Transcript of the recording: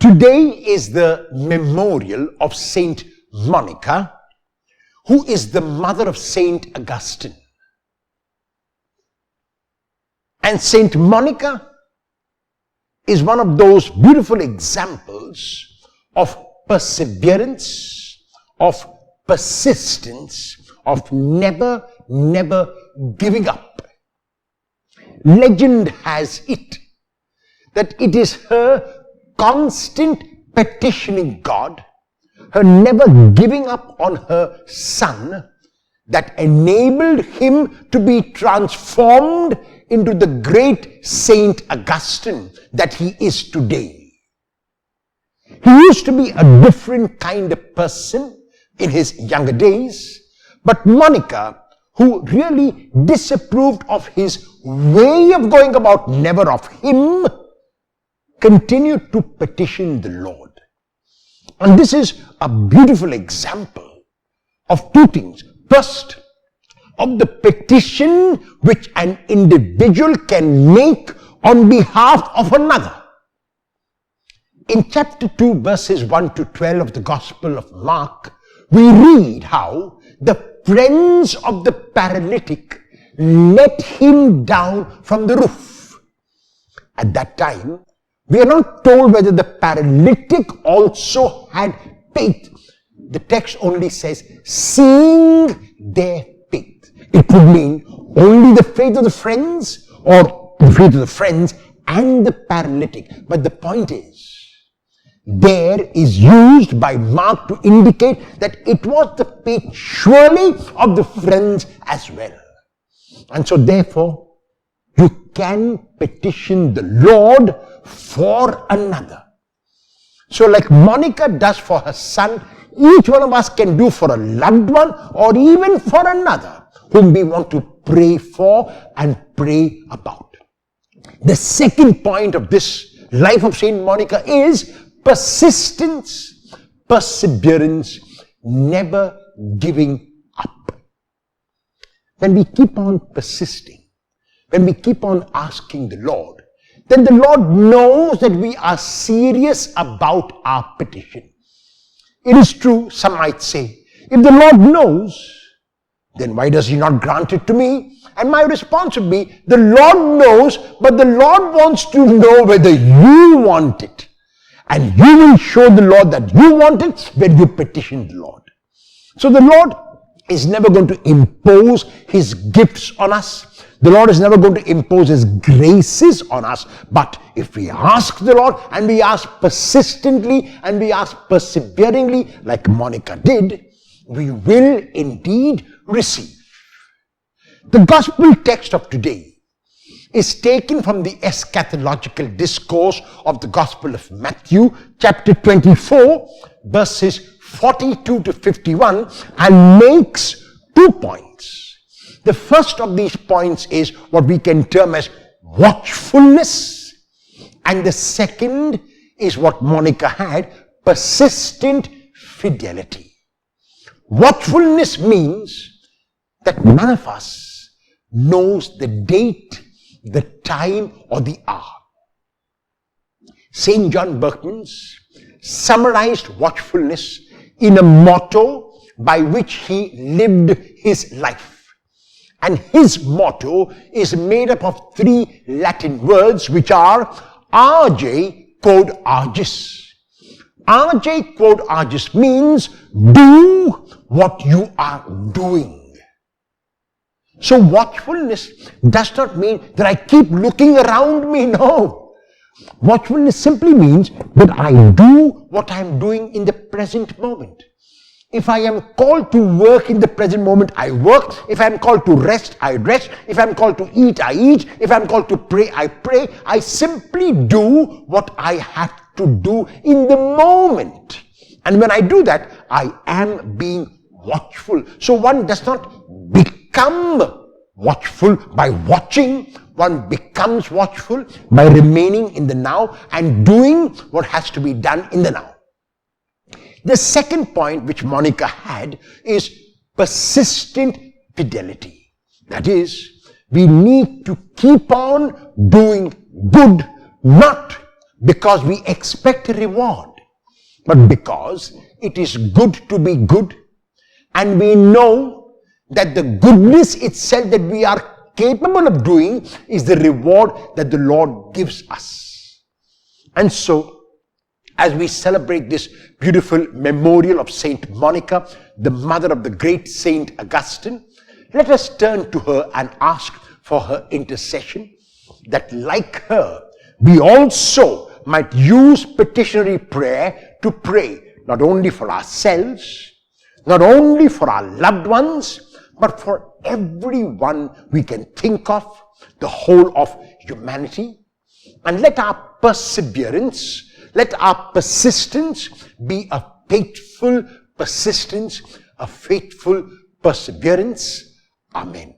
Today is the memorial of Saint Monica, who is the mother of Saint Augustine. And Saint Monica is one of those beautiful examples of perseverance, of persistence, of never giving up. Legend has it that it is her constant petitioning God, her never giving up on her son, that enabled him to be transformed into the great Saint Augustine that he is today. He used to be a different kind of person in his younger days, but Monica, who really disapproved of his way of going about, never of him, continued to petition the Lord. And this is a beautiful example of two things. First, of the petition which an individual can make on behalf of another. In chapter 2, verses 1 to 12 of the Gospel of Mark, we read how the friends of the paralytic let him down from the roof. At that time, we are not told whether the paralytic also had faith. The text only says, seeing their faith. It would mean only the faith of the friends, or the faith of the friends and the paralytic. But the point is, there is used by Mark to indicate that it was the faith surely of the friends as well. And so therefore, you can petition the Lord for another. So like Monica does for her son, each one of us can do for a loved one or even for another whom we want to pray for and pray about. The second point of this life of Saint Monica is persistence, perseverance, never giving up. When we keep on persisting, when we keep on asking the Lord, then the Lord knows that we are serious about our petition. It is true, some might say, if the Lord knows, then why does he not grant it to me? And my response would be, the Lord knows, but the Lord wants to know whether you want it. And you will show the Lord that you want it when you petition the Lord. So the Lord is never going to impose his gifts on us. The Lord is never going to impose his graces on us. But if we ask the Lord, and we ask persistently, and we ask perseveringly, like Monica did, we will indeed receive. The gospel text of today is taken from the eschatological discourse of the Gospel of Matthew, chapter 24, verses 42 to 51, and makes 2 points. The first of these points is what we can term as watchfulness, and the second is what Monica had, persistent fidelity. Watchfulness means that none of us knows the date, the time, or the hour. St. John Berkmans summarized watchfulness in a motto by which he lived his life. And his motto is made up of 3 Latin words, which are RJ quod Argis. RJ quod Argis means do what you are doing. So watchfulness does not mean that I keep looking around me. No. Watchfulness simply means that I do what I am doing in the present moment. If I am called to work in the present moment, I work. If I am called to rest, I rest. If I am called to eat, I eat. If I am called to pray, I pray. I simply do what I have to do in the moment. And when I do that, I am being watchful. So one does not become watchful by watching. One becomes watchful by remaining in the now and doing what has to be done in the now. The second point which Monica had is persistent fidelity. That is, we need to keep on doing good, not because we expect a reward, but because it is good to be good, and we know that the goodness itself that we are capable of doing is the reward that the Lord gives us. And so, as we celebrate this beautiful memorial of Saint Monica, the mother of the great Saint Augustine, let us turn to her and ask for her intercession, that like her, we also might use petitionary prayer to pray not only for ourselves, not only for our loved ones, but for everyone we can think of, the whole of humanity. And let our perseverance, let our persistence be a faithful persistence, a faithful perseverance. Amen.